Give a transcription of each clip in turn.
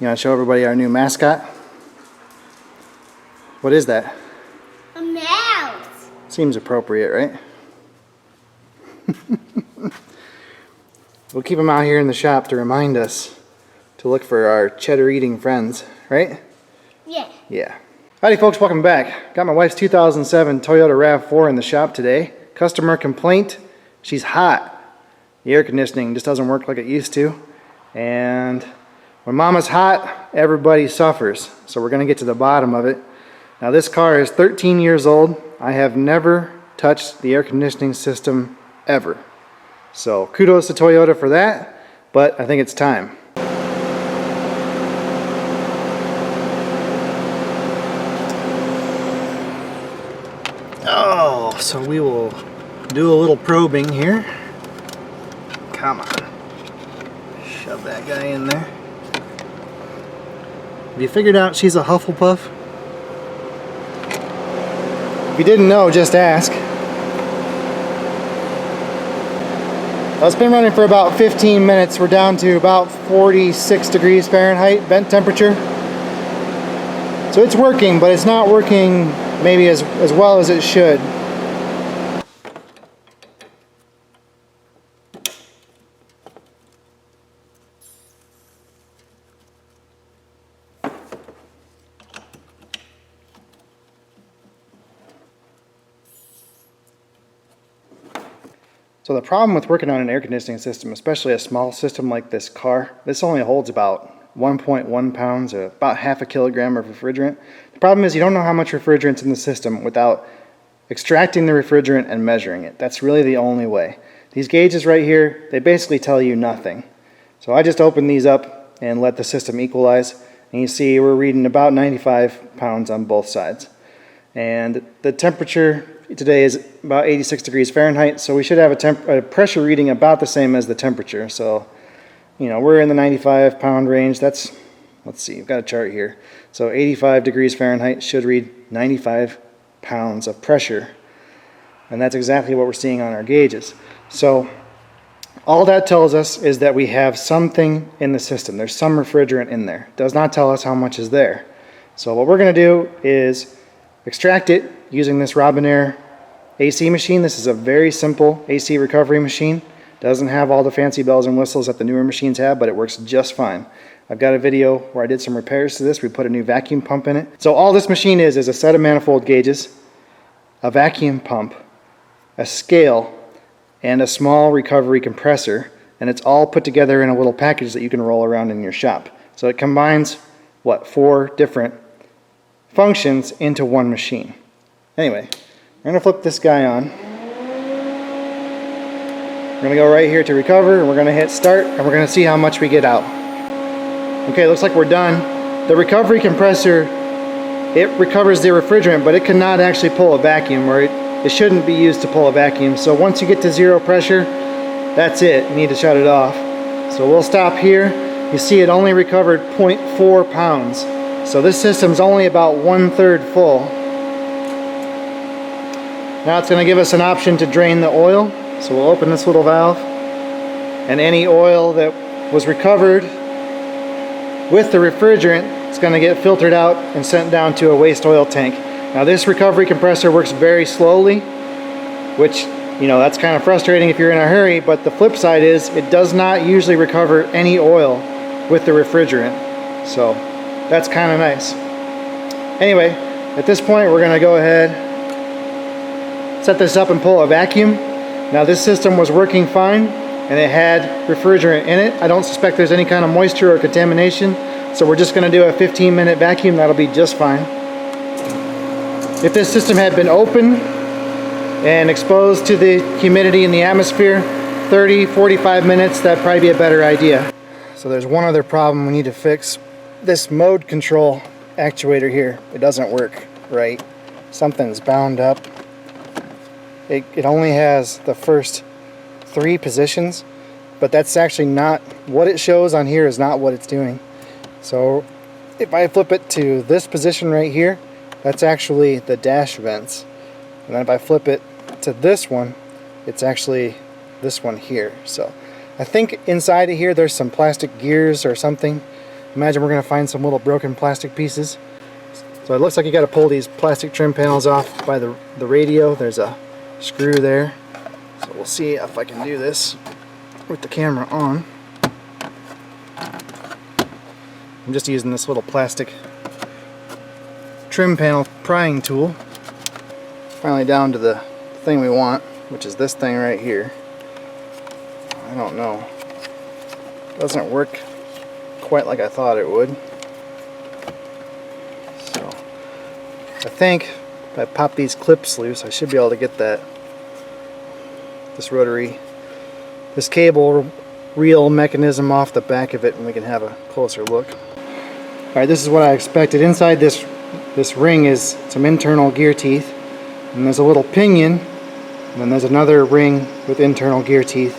You want to show everybody our new mascot? What is that? A mouse. Seems appropriate, right? We'll keep him out here in the shop to remind us to look for our cheddar-eating friends, right? Yeah. Yeah. Howdy folks, welcome back. Got my wife's 2007 Toyota RAV4 in the shop today. Customer complaint, she's hot. The air conditioning just doesn't work like it used to. And when Mama's hot, everybody suffers. So we're gonna get to the bottom of it. Now this car is 13 years old. I have never touched the air conditioning system ever. So kudos to Toyota for that, but I think it's time. Oh, so we will do a little probing here. Come on. Shove that guy in there. Have you figured out she's a Hufflepuff? If you didn't know, just ask. Well, it's been running for about 15 minutes. We're down to about 46 degrees Fahrenheit vent temperature. So it's working, but it's not working maybe as well as it should. So the problem with working on an air conditioning system, especially a small system like this car, this only holds about 1.1 pounds, or about half a kilogram of refrigerant. The problem is you don't know how much refrigerant's in the system without extracting the refrigerant and measuring it. That's really the only way. These gauges right here, they basically tell you nothing. So I just opened these up and let the system equalize, and you see we're reading about 95 pounds on both sides. And the temperature today is about 86 degrees Fahrenheit, so we should have a pressure reading about the same as the temperature. So, you know, we're in the 95 pound range. That's, let's see, I've got a chart here. So 85 degrees Fahrenheit should read 95 pounds of pressure. And that's exactly what we're seeing on our gauges. So all that tells us is that we have something in the system. There's some refrigerant in there. It does not tell us how much is there. So what we're going to do is extract it using this Robinair AC machine. This is a very simple AC recovery machine. Doesn't have all the fancy bells and whistles that the newer machines have, but it works just fine. I've got a video where I did some repairs to this. We put a new vacuum pump in it. So all this machine is a set of manifold gauges, a vacuum pump, a scale, and a small recovery compressor, and it's all put together in a little package that you can roll around in your shop. So it combines, what, 4 different functions into one machine. Anyway, we're going to flip this guy on. We're going to go right here to recover, and we're going to hit start, and we're going to see how much we get out. Okay, looks like we're done. The recovery compressor, it recovers the refrigerant, but it cannot actually pull a vacuum, or it shouldn't be used to pull a vacuum. So once you get to zero pressure, that's it. You need to shut it off. So we'll stop here. You see it only recovered 0.4 pounds. So this system's only about 1/3 full. Now it's going to give us an option to drain the oil. So we'll open this little valve, and any oil that was recovered with the refrigerant is going to get filtered out and sent down to a waste oil tank. Now this recovery compressor works very slowly, which, you know, that's kind of frustrating if you're in a hurry, but the flip side is it does not usually recover any oil with the refrigerant. So that's kind of nice. Anyway, at this point we're going to go ahead, set this up and pull a vacuum. Now this system was working fine and it had refrigerant in it. I don't suspect there's any kind of moisture or contamination, so we're just going to do a 15-minute vacuum. That'll be just fine. If this system had been open and exposed to the humidity in the atmosphere, 30-45 minutes, that'd probably be a better idea. So there's one other problem we need to fix. This mode control actuator here, it doesn't work right. Something's bound up. It only has the first 3 positions, but that's actually not what it shows on here, is not what it's doing. So if I flip it to this position right here, that's actually the dash vents. And then if I flip it to this one, it's actually this one here. So I think inside of here there's some plastic gears or something Imagine we're going to find some little broken plastic pieces. So it looks like you got to pull these plastic trim panels off by the radio. There's a screw there. So we'll see if I can do this with the camera on. I'm just using this little plastic trim panel prying tool. Finally down to the thing we want, which is this thing right here. I don't know. Doesn't work quite like I thought it would. So I think if I pop these clips loose, I should be able to get this cable reel mechanism off the back of it, and we can have a closer look. Alright, this is what I expected. Inside this ring is some internal gear teeth, and there's a little pinion, and then there's another ring with internal gear teeth,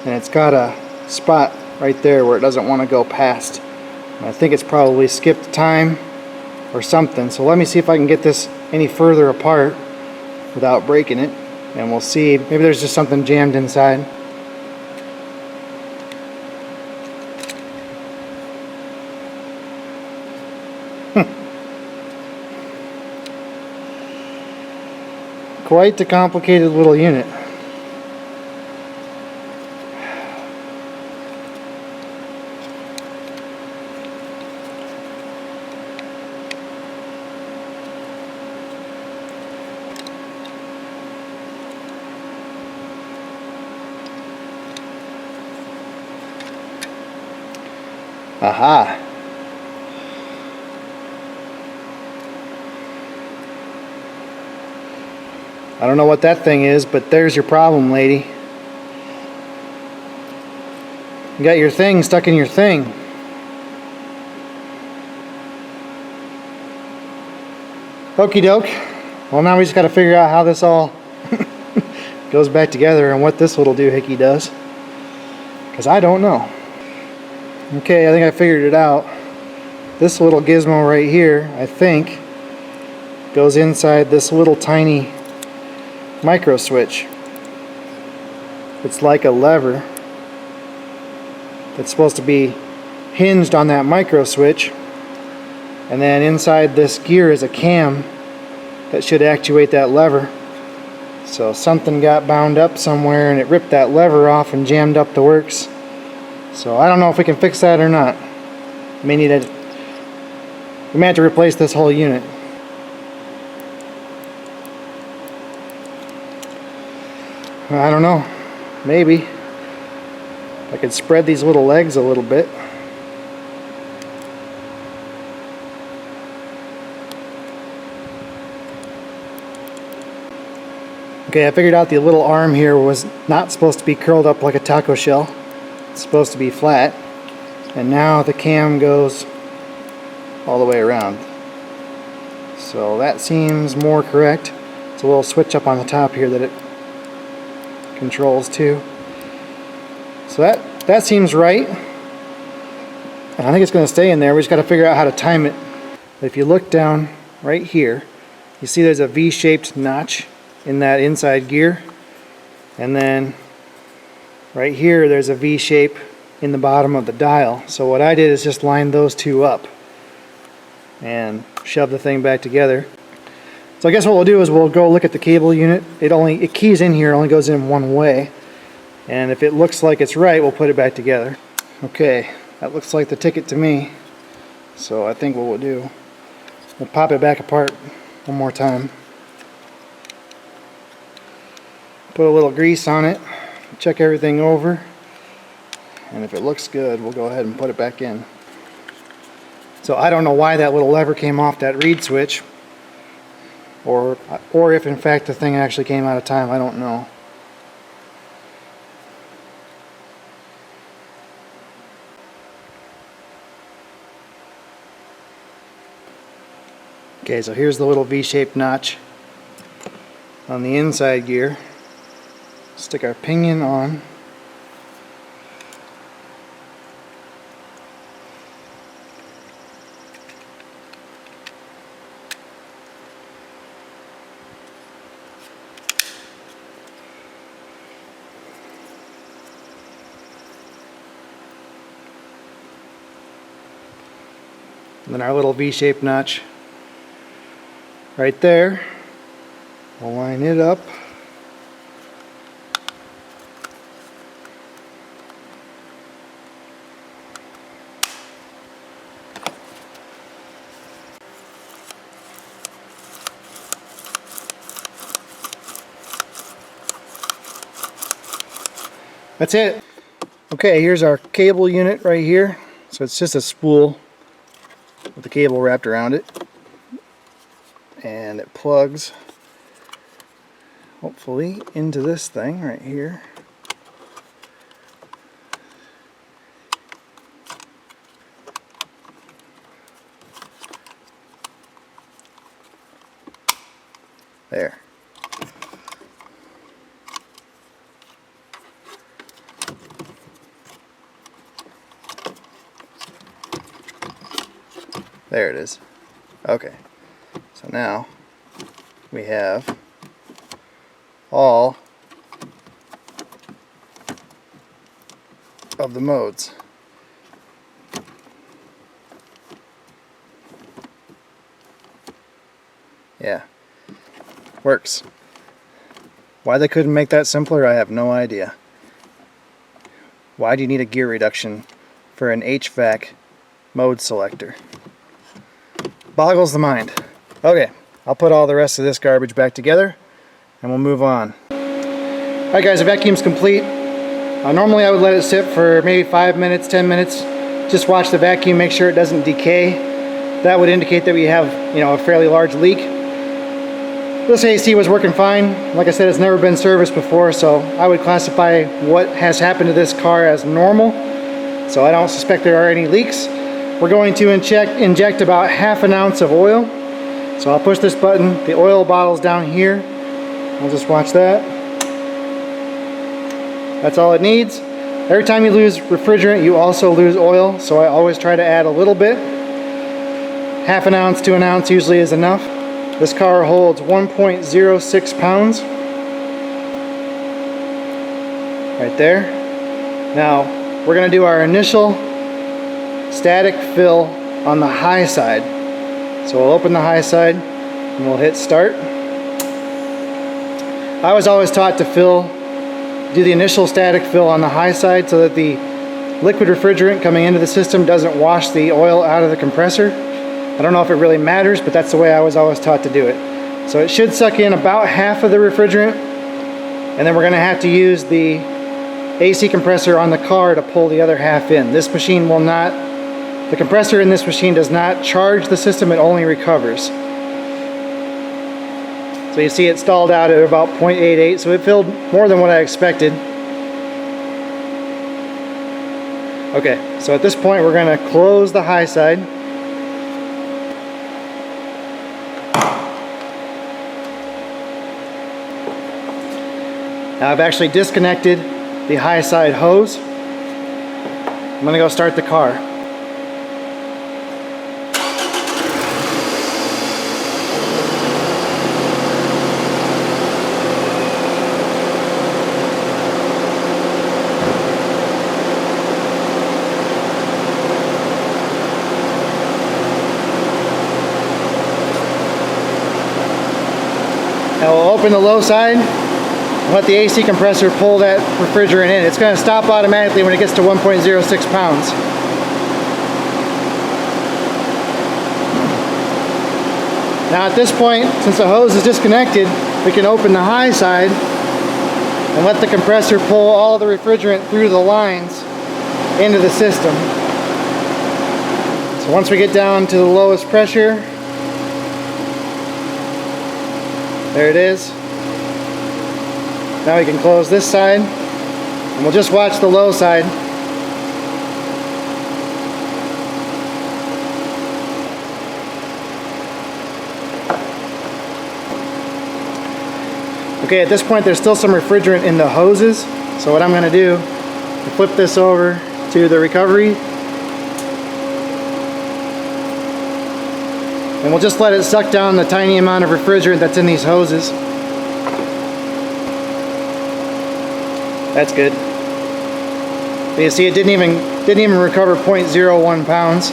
and it's got a spot right there where it doesn't want to go past. And I think it's probably skipped time or something. So let me see if I can get this any further apart without breaking it, and we'll see. Maybe there's just something jammed inside. Quite the complicated little unit. Aha! I don't know what that thing is, but there's your problem, lady. You got your thing stuck in your thing. Okie doke. Well, now we just got to figure out how this all goes back together and what this little doohickey does. Because I don't know. Okay, I think I figured it out. This little gizmo right here, I think, goes inside this little tiny micro switch. It's like a lever that's supposed to be hinged on that micro switch, and then inside this gear is a cam that should actuate that lever. So something got bound up somewhere and it ripped that lever off and jammed up the works. So I don't know if we can fix that or not. We may have to replace this whole unit. I don't know. Maybe. I could spread these little legs a little bit. Okay, I figured out the little arm here was not supposed to be curled up like a taco shell. It's supposed to be flat. And now the cam goes all the way around. So that seems more correct. It's a little switch up on the top here that it controls too. So that seems right. And I think it's going to stay in there. We just got to figure out how to time it. If you look down right here, you see there's a V-shaped notch in that inside gear. And then right here there's a V shape in the bottom of the dial. So what I did is just line those two up and shove the thing back together. So I guess what we'll do is we'll go look at the cable unit. It keys in here, it only goes in one way. And if it looks like it's right, we'll put it back together. Okay, that looks like the ticket to me. So I think what we'll do, we'll pop it back apart one more time. Put a little grease on it, check everything over, and if it looks good, we'll go ahead and put it back in. So I don't know why that little lever came off that reed switch, or if in fact the thing actually came out of time, I don't know. Okay, so here's the little V-shaped notch on the inside gear. Stick our pinion on. And then our little V-shaped notch right there. We'll line it up. That's it. Okay, here's our cable unit right here. So it's just a spool with the cable wrapped around it. And it plugs, hopefully, into this thing right here. There. There it is. Okay. So now we have all of the modes. Yeah. Works. Why they couldn't make that simpler, I have no idea. Why do you need a gear reduction for an HVAC mode selector? Boggles the mind. Okay, I'll put all the rest of this garbage back together and we'll move on. Alright guys, the vacuum's complete. Normally I would let it sit for maybe 5 minutes, 10 minutes. Just watch the vacuum, make sure it doesn't decay. That would indicate that we have, a fairly large leak. This AC was working fine. Like I said, it's never been serviced before, so I would classify what has happened to this car as normal. So I don't suspect there are any leaks. We're going to inject about ½ an ounce of oil. So I'll push this button, the oil bottle's down here. I'll just watch that. That's all it needs. Every time you lose refrigerant, you also lose oil, so I always try to add a little bit. ½ an ounce to an ounce usually is enough. This car holds 1.06 pounds. Right there. Now, we're going to do our initial static fill on the high side. So we'll open the high side and we'll hit start. I was always taught to do the initial static fill on the high side so that the liquid refrigerant coming into the system doesn't wash the oil out of the compressor. I don't know if it really matters, but that's the way I was always taught to do it. So it should suck in about half of the refrigerant, and then we're going to have to use the AC compressor on the car to pull the other half in. This machine will not, the compressor in this machine does not charge the system, it only recovers. So you see it stalled out at about 0.88, so it filled more than what I expected. Okay, so at this point we're going to close the high side. Now I've actually disconnected the high side hose. I'm going to go start the car. Now we'll open the low side and let the AC compressor pull that refrigerant in. It's going to stop automatically when it gets to 1.06 pounds. Now at this point, since the hose is disconnected, we can open the high side and let the compressor pull all the refrigerant through the lines into the system. So once we get down to the lowest pressure, there it is. Now we can close this side, and we'll just watch the low side. Okay, at this point there's still some refrigerant in the hoses, so what I'm going to do is flip this over to the recovery, and we'll just let it suck down the tiny amount of refrigerant that's in these hoses. That's good. But you see, it didn't even recover 0.01 pounds.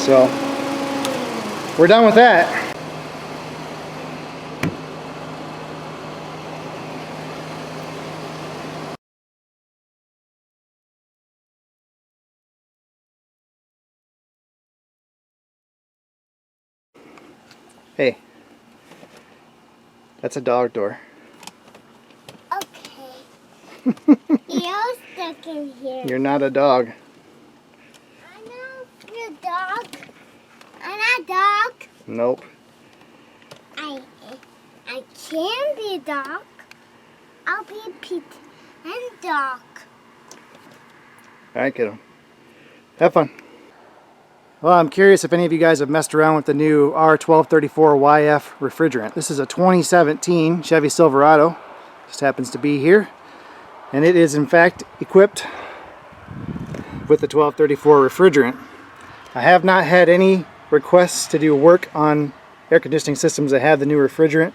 So we're done with that. Hey, that's a dog door. Okay. You're stuck in here. You're not a dog. I know you're a dog. I'm not a dog. Nope. I can be a dog. I'll be a pet and dog. Alright, kiddo. Have fun. Well, I'm curious if any of you guys have messed around with the new R1234YF refrigerant. This is a 2017 Chevy Silverado. Just happens to be here. And it is in fact equipped with the 1234 refrigerant. I have not had any requests to do work on air conditioning systems that have the new refrigerant.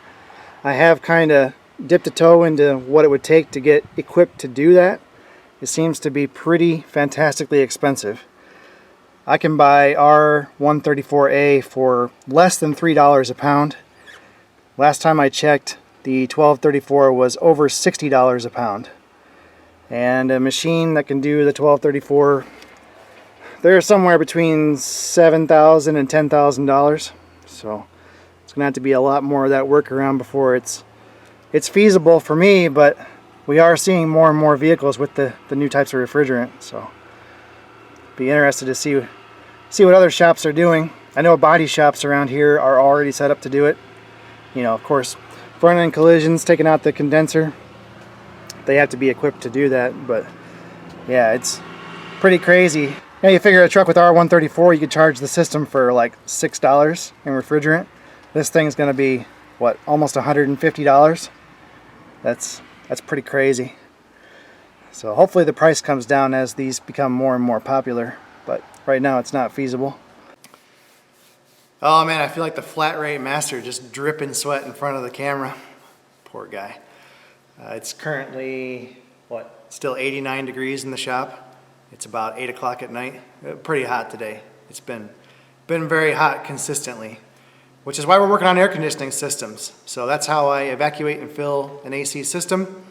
I have kind of dipped a toe into what it would take to get equipped to do that. It seems to be pretty fantastically expensive. I can buy R134A for less than $3 a pound. Last time I checked, the 1234 was over $60 a pound. And a machine that can do the 1234, they're somewhere between $7,000 and $10,000. So it's gonna have to be a lot more of that workaround before it's feasible for me, but we are seeing more and more vehicles with the new types of refrigerant. So be interested to see what other shops are doing. I know body shops around here are already set up to do it. You know, of course, front end collisions, taking out the condenser, they have to be equipped to do that. But yeah, it's pretty crazy. Now you figure a truck with R134, you could charge the system for like $6 in refrigerant. This thing's gonna be, what, almost $150? That's pretty crazy. So hopefully the price comes down as these become more and more popular, but right now it's not feasible. Oh man, I feel like the flat rate master just dripping sweat in front of the camera. Poor guy. It's currently, what, still 89 degrees in the shop. It's about 8 o'clock at night. Pretty hot today. It's been very hot consistently, which is why we're working on air conditioning systems. So that's how I evacuate and fill an AC system.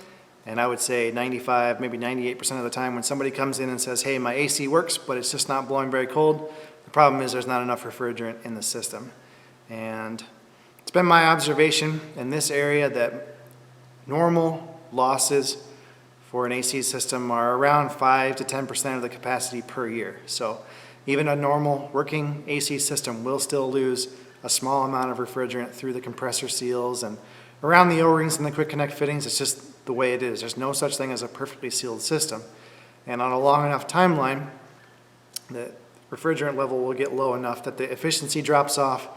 And I would say 95, maybe 98% of the time when somebody comes in and says, hey, my AC works, but it's just not blowing very cold, the problem is there's not enough refrigerant in the system. And it's been my observation in this area that normal losses for an AC system are around 5 to 10% of the capacity per year. So even a normal working AC system will still lose a small amount of refrigerant through the compressor seals and around the O-rings and the quick connect fittings. It's just the way it is. There's no such thing as a perfectly sealed system. And on a long enough timeline, the refrigerant level will get low enough that the efficiency drops off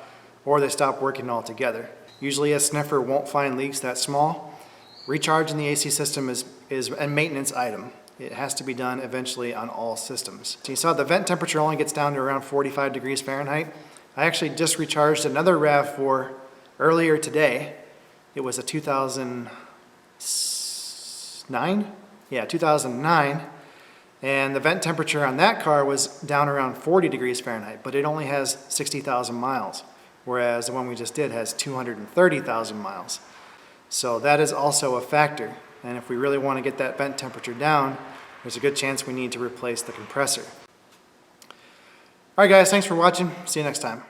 or they stop working altogether. Usually a sniffer won't find leaks that small. Recharging the AC system is a maintenance item. It has to be done eventually on all systems. So you saw the vent temperature only gets down to around 45 degrees Fahrenheit. I actually just recharged another RAV4 earlier today. It was a 2009? Yeah, 2009. And the vent temperature on that car was down around 40 degrees Fahrenheit, but it only has 60,000 miles, whereas the one we just did has 230,000 miles. So that is also a factor. And if we really want to get that vent temperature down, there's a good chance we need to replace the compressor. All right, guys, thanks for watching. See you next time.